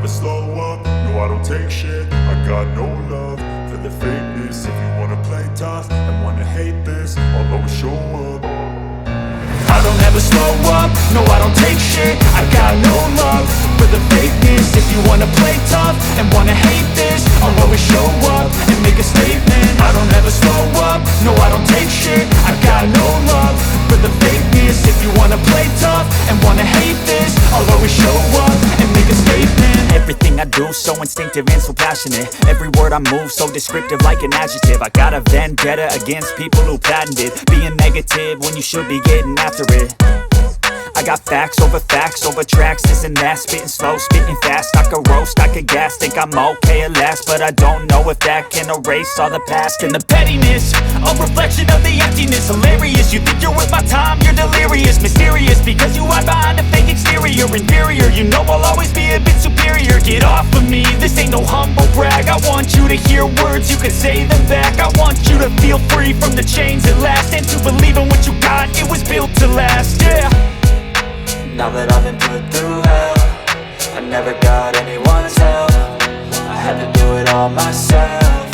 slow up, no I don't take shit. I got no love for the fakeness. If you wanna play tough and wanna hate this, I'll always show up. I don't ever slow up, no I don't take shit. I got no love for the fakeness. If you wanna play tough and wanna hate this, I'll always show up and make a statement. I don't ever slow up, no I don't take shit. I got no love for the fakeness. If you wanna play tough and wanna hate this, I'll always show up and make a statement. Everything I do so instinctive and so passionate. Every word I move so descriptive like an adjective. I got a vendetta against people who patented being negative when you should be getting after it. I got facts over tracks, this and that. Spitting slow, spitting fast. I could roast, I could gas. Think I'm okay at last, but I don't know if that can erase all the past. And the pettiness, a reflection of the emptiness. Hilarious, you think you're worth my time, you're delirious. Mysterious, because you hide behind a fake exterior. Inferior, you know I'll always be a bit superior. Get off of me, this ain't no humble brag. I want you to hear words, you can say them back. I want you to feel free from the chains at last, and to believe in what you got, it was built to last, yeah. Now that I've been put through hell, I never got anyone's help. I had to do it all myself.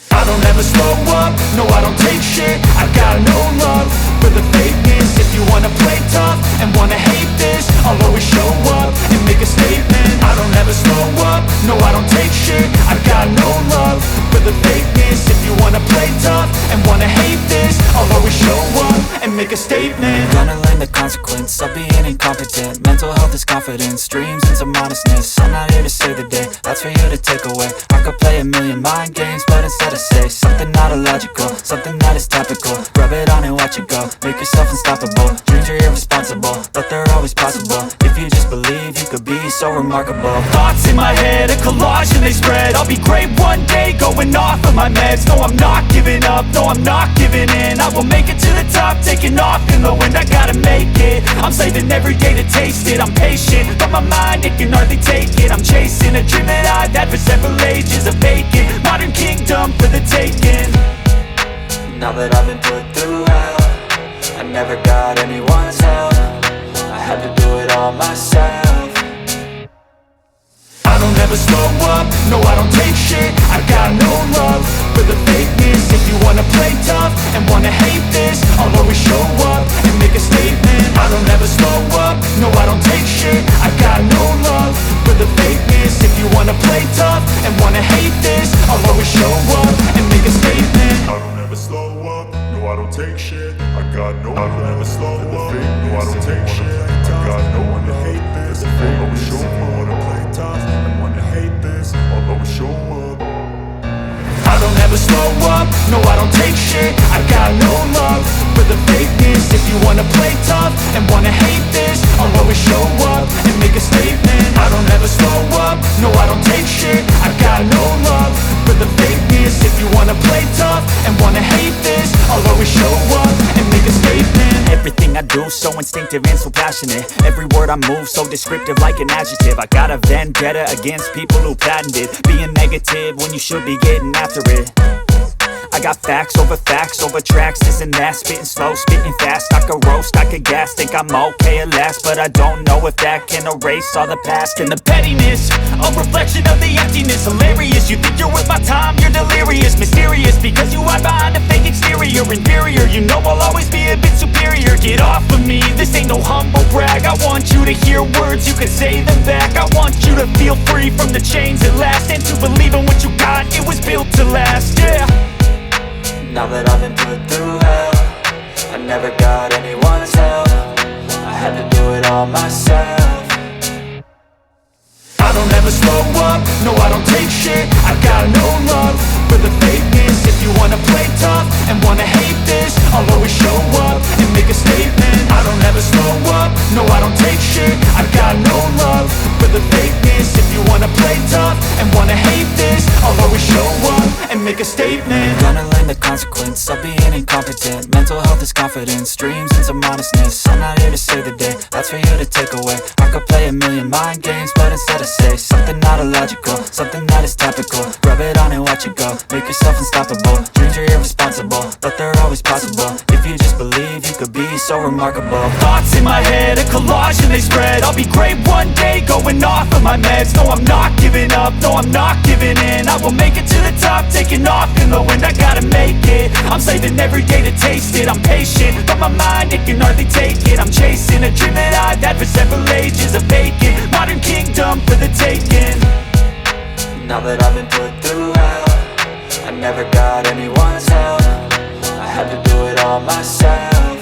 I don't ever slow up, no I don't take shit. I got no love for the fakeness. If you wanna play tough and wanna hate this, I'll always show up and make a statement. I don't ever slow up, no I don't take shit. I got no love for the fakeness. If you wanna play tough and wanna hate this, I'll always show up and make a statement. Gonna learn the consequence of being incompetent. Mental health is confidence, dreams into modestness. I'm not here to save the day, that's for you to take away. I could play a million mind games, but instead I say something not illogical, something that is topical. Rub it on and watch it go, make yourself unstoppable. Dreams are irresponsible, but they're always possible. If you just believe, you could be so remarkable. Thoughts in my head, a collage and they spread. I'll be great one day, going off of my meds. No, I'm not giving up, no, I'm not giving in. I will make it to the top, taking off in the wind. I gotta make it, I'm saving every day to taste it. I'm patient, but my mind, it can hardly take it. I'm chasing a dream that I've had for several ages. A vacant, modern kingdom for the taking. Now that I've been put through hell, I never got anyone's help. I had to do it all myself. I don't ever slow up, no I don't take shit. I got no love for the fakeness. If you wanna play tough and wanna hate this, I'll always show up and make a statement. I don't ever slow up, no I don't take shit. I got no love for the fakeness. If you wanna play tough and wanna hate this, I'll always show up and make a statement. I don't ever slow up, no I don't take shit. I got no love. I don't ever slow up, no I don't take shit. I got no one to hate this. I'll always show up. Wanna play tough and wanna hate this, I'll always show up. I don't ever slow up, no I don't take shit. I got no love for the fakeness. If you wanna play tough and wanna hate this, I'll always show up and make a statement. I don't ever slow up, no I don't take shit. I got no love for the fakeness. If you wanna play tough and wanna hate this, I'll always show up and make a statement. Everything I do so instinctive and so passionate. Every word I move so descriptive like an adjective. I got a vendetta against people who patented being negative when you should be getting after it. I got facts over tracks, this and that. Spitting slow, spitting fast. I could roast, I could gas. Think I'm okay at last, but I don't know if that can erase all the past. And the pettiness, a reflection of the emptiness. Hilarious, you think you're worth my time, you're delirious. Mysterious, because you hide behind a fake exterior. Inferior, you know I'll always be a bit superior. Get off of me, this ain't no humble brag. I want you to hear words, you can say them back. I want you to feel free from the chains at last, and to believe in what you got, it was built to last, yeah. Now that I've been put through hell, I never got anyone's help. I had to do it all myself. I don't ever slow up, no I don't take shit. I got no love for the fakeness. If you wanna play tough and wanna hate this, I'll always show up and make a statement. I don't ever slow up, no I don't take shit. I got no love for the fakeness. If you wanna play tough and wanna hate this, I'll always show up and make a statement. Gonna learn the consequence of being incompetent. Mental health is confidence, dreams into modestness. I'm not here to save the day, that's for you to take away. I could play a million mind games, but instead I say something not illogical, something that is topical. Rub it on and watch it go, make yourself unstoppable. Dreams are irresponsible, but they're always possible. If you just believe, you could be so remarkable. Thoughts in my head, a collage and they spread. I'll be great one day, going off of my meds. No, I'm not giving up, no, I'm not giving in. I will make it to the top, taking off in the wind. I gotta make it, I'm saving every day to taste it. I'm patient, but my mind, it can hardly take it. I'm chasing a dream that I've had for several ages. A vacant, modern kingdom for the taking. Now that I've been put through hell, I never got anyone's help. I had to do it all myself.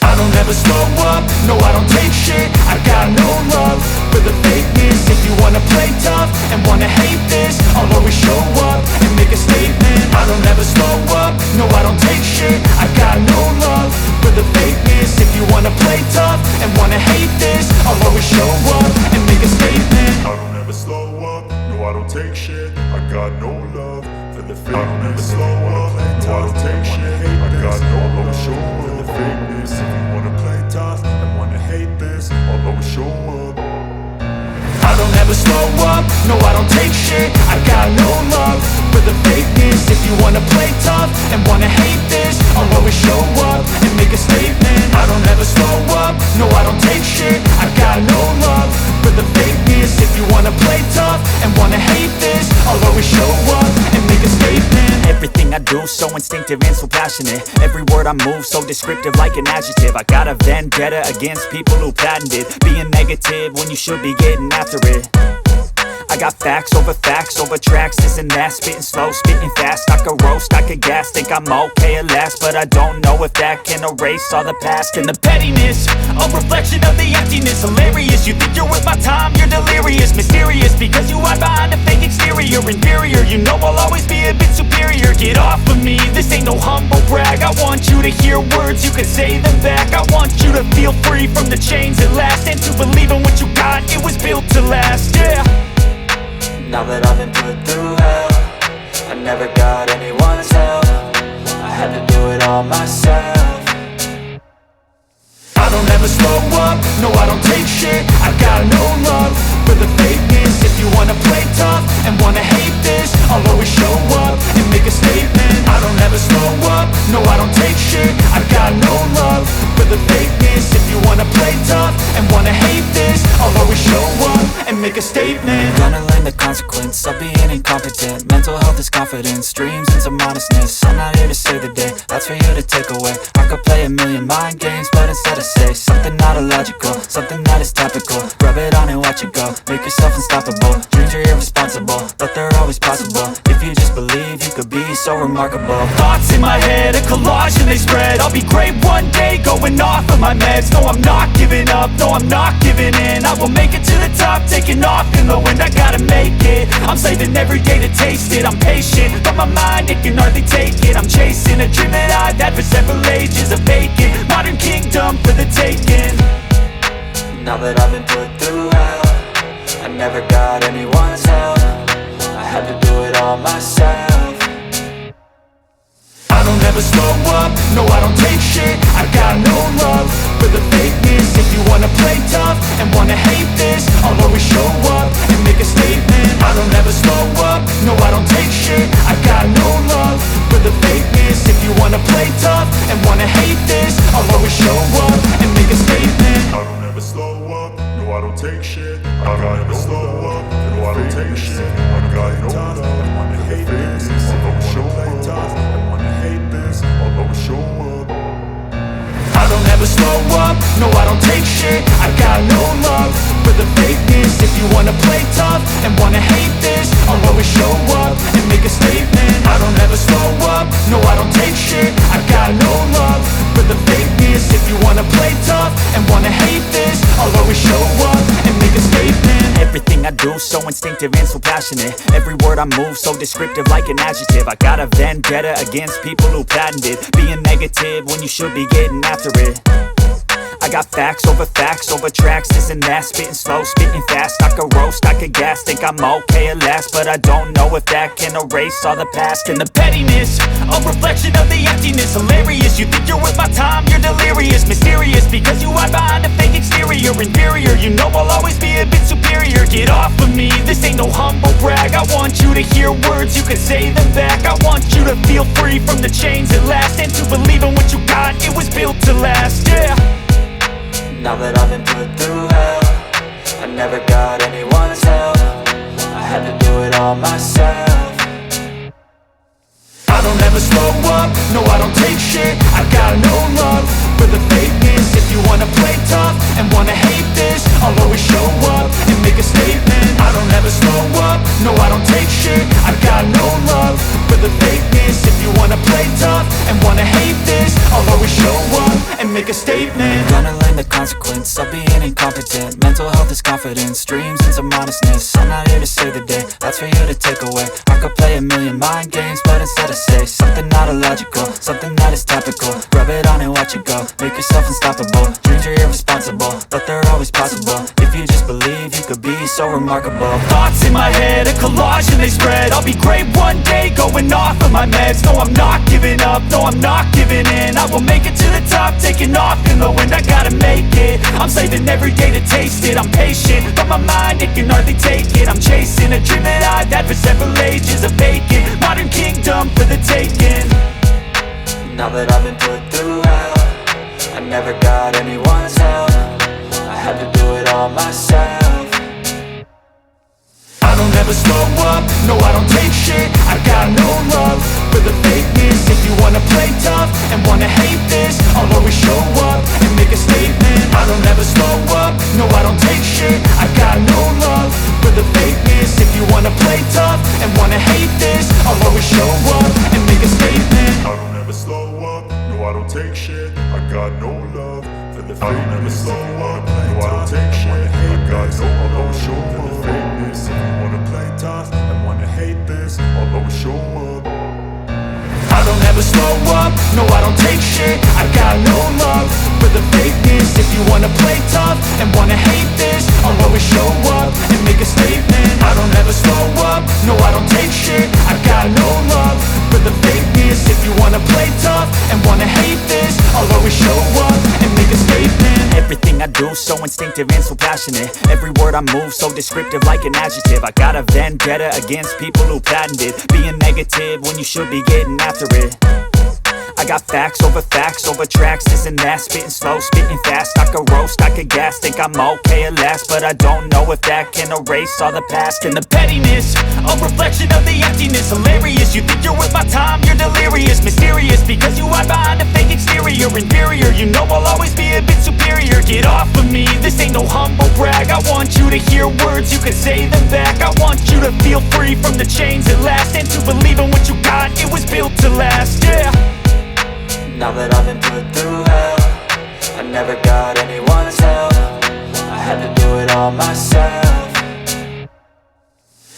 I don't ever slow up, no I don't take shit. I got no love for the fakeness. If you wanna play tough and wanna hate this, I'll always show up and make a statement. I don't ever slow up, no I don't take shit. I got no love for the fakeness. If you wanna play tough and wanna hate this, I'll always show up and make a statement. I don't ever slow up, no I don't take shit. I got no love for the fakeness. I don't ever slow up, no I don't take shit. I got no love for the fakeness. If you wanna play tough and wanna hate this, I'll always show up. I don't ever slow up, no I don't take shit. I got no love for the fakeness. If you wanna play tough and wanna hate this, I'll always show up and make a statement. I don't ever slow up, no I don't take shit. I got no love for the fakeness. If you wanna play tough and wanna hate this, I'll always show up and make a statement. Everything I do so instinctive and so passionate. Every word I move so descriptive like an adjective. I got a vendetta against people who patented being negative when you should be getting after it. I got facts over tracks, this and that. Spitting slow, spitting fast, I could roast, I could gas. Think I'm okay at last, but I don't know if that can erase all the past. And the pettiness, a reflection of the emptiness. Hilarious, you think you're worth my time, you're delirious. Mysterious, because you hide behind a fake exterior. Inferior, you know I'll always be a bit superior. Get off of me, this ain't no humble brag. I want you to hear words, you can say them back. I want you to feel free from the chains at last, and to believe in what you got, it was built to last, yeah. Now that I've been put through hell, I never got anyone's help. I had to do it all myself. I don't ever slow up, no I don't take shit. I got no love for the fakeness. If you wanna play tough and wanna hate this, I'll always show up and make a statement. I don't ever slow up, no I don't take shit. I got no love for the fakeness. If you wanna play tough and wanna hate this, I'll always show up and make a statement. Gonna learn the consequence of being incompetent. Mental health is confidence, dreams into modestness. I'm not here to save the day, that's for you to take away. I could play a million mind games, but instead I say something not illogical, something that is topical. Rub it on and watch it go, make yourself unstoppable. Dreams are irresponsible, but they're always possible. If you just believe, you could be so remarkable. Thoughts in my head, a collage and they spread. I'll be great one day, going off of my meds. No, I'm not giving up, no, I'm not giving in. I will make it to the top, taking off in the wind. I gotta make it, I'm saving every day to taste it. I'm patient, but my mind, it can hardly take it. I'm chasing a dream that I've had for several ages. A vacant, modern kingdom for the taking. Now that I've been put through hell, I never got anyone's help. I had to do it all myself. I don't ever slow up, no I don't take shit. I got no love for the fakeness. If you wanna play tough and wanna hate this, I'll always show up and make a statement. I don't ever slow up, no I don't take shit. I got no love for the fakeness. If you wanna play tough and wanna hate this, I'll always show up and make a statement. I don't ever slow up, no I don't take shit. I got no slow up, no I don't take shit. I got no love, I wanna hate this. I'll always show up, I wanna hate this. I'll always show up. I don't ever slow up, no I don't take shit. I got no love for the fakeness. If you wanna play tough and wanna hate this, I'll always show up and make a statement. I don't ever slow up, no I don't take shit. I got no love for the fakeness. If you wanna play tough and wanna hate this, I'll always show up and make a statement. Everything I do so instinctive and so passionate. Every word I move so descriptive like an adjective. I got a vendetta against people who patented being negative when you should be getting after it. I got facts over tracks, this and that. Spitting slow, spitting fast, I could roast, I could gas. Think I'm okay at last, but I don't know if that can erase all the past. And the pettiness, a reflection of the emptiness. Hilarious, you think you're worth my time, you're delirious. Mysterious, because you hide behind a fake exterior. Inferior, you know I'll always be a bit superior. Get off of me, this ain't no humble brag. I want you to hear words, you can say them back. I want you to feel free from the chains at last, and to believe in what you got, it was built to last, yeah. Now that I've been put through hell, I never got anyone's help. I had to do it all myself. I don't ever slow up, no I don't take shit. I got no love for the fakeness. If you wanna play tough and wanna hate this, I'll always show up and make a statement. I don't ever slow up, no I don't take shit. I got no love for the fakeness. If you wanna play tough and wanna hate this, I'll always show up and make a statement. Gonna learn the consequence of being incompetent. Mental health is confidence, dreams and some honestness. I'm not here to save the day, that's for you to take away. I could play a million mind games, but instead I say something not illogical, something that is topical. Rub it on and watch it go, make yourself unstoppable. Dreams are irresponsible, but they're always possible. If you just believe, you could be so remarkable. Thoughts in my head, a collage and they spread. I'll be great one day, going off of my meds. No, I'm not giving up, no, I'm not giving in. I will make it to the top, taking off in the wind. I gotta make it, I'm saving every day to taste it. I'm patient, but my mind, it can hardly take it. I'm chasing a dream that I've had for several ages. A vacant, modern kingdom for the taking. Now that I've been put through hell, I never got anyone's help. I had to do it all myself. I don't ever slow up, no I don't take shit. I got no love for the fakeness. If you wanna play tough and wanna hate this, I'll always show up and make a statement. I don't ever slow up, no I don't take shit. I got no love for the fakeness. If you wanna play tough and wanna hate this, I'll always show up and make a statement. I don't ever slow up, no I don't take shit. I got no love for the fakeness. I don't ever slow up, no I don't take shit. I got no love for the fakeness. If you wanna play tough and wanna hate this, I'll always show up. I don't ever slow up, no I don't take shit. I got no love for the fakeness. If you wanna play tough and wanna hate this, I'll always show up and make a statement. I don't ever slow up, no I don't take shit. I got no love for the fakeness. If you wanna play tough and wanna hate this, I'll always show up and make a statement. Everything I do so instinctive and so passionate. Every word I move so descriptive like an adjective. I got a vendetta against people who patented being negative when you should be getting after it. I got facts over tracks, this and that. Spitting slow, spitting fast. I could roast, I could gas. Think I'm okay at last, but I don't know if that can erase all the past. And the pettiness, a reflection of the emptiness. Hilarious, you think you're worth my time, you're delirious. Mysterious, because you hide behind a fake exterior. Inferior, you know I'll always be a bit superior. Get off of me, this ain't no humble brag. I want you to hear words, you can say them back. I want you to feel free from the chains at last, and to believe in what you got, it was built to last, yeah. Now that I've been put through hell, I never got anyone's help. I had to do it all myself.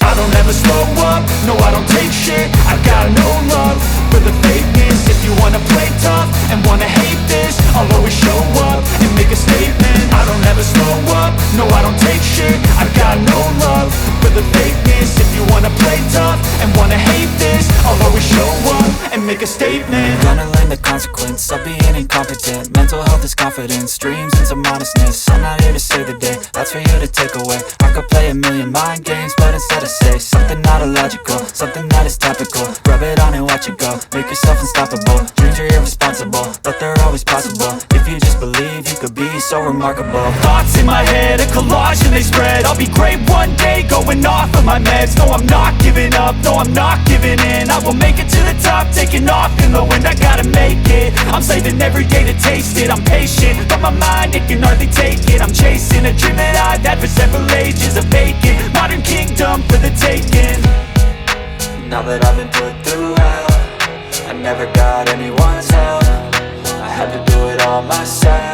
I don't ever slow up, no I don't take shit. I got no love for the fakeness. If you wanna play tough and wanna hate this, I'll always show up and make a statement. I don't ever slow up, no I don't take shit. I got no love for the fakeness. If you wanna play tough and wanna hate this, I'll always show up and make a statement. Gonna learn the consequence of being incompetent. Mental health is confidence, dreams and some honestness. I'm not here to save the day, that's for you to take away. I could play a million mind games, but instead I say something not illogical, something that is topical. Rub it on and watch it go, make yourself unstoppable. Dreams are irresponsible, but they're always possible. If you just believe, you could be so remarkable. Thoughts in my head, a collage and they spread. I'll be great one day, going off of my meds. No, I'm not giving up, no, I'm not giving in. I will make it to the top, taking off in the wind. I gotta make it, I'm saving every day to taste it. I'm patient, but my mind, it can hardly take it. I'm chasing a dream that I've had for several ages. A vacant, modern kingdom for the taking. Now that I've been put through hell, I never got anyone's help. I had to do it all myself.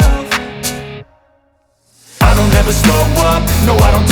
I don't ever slow up, no I don't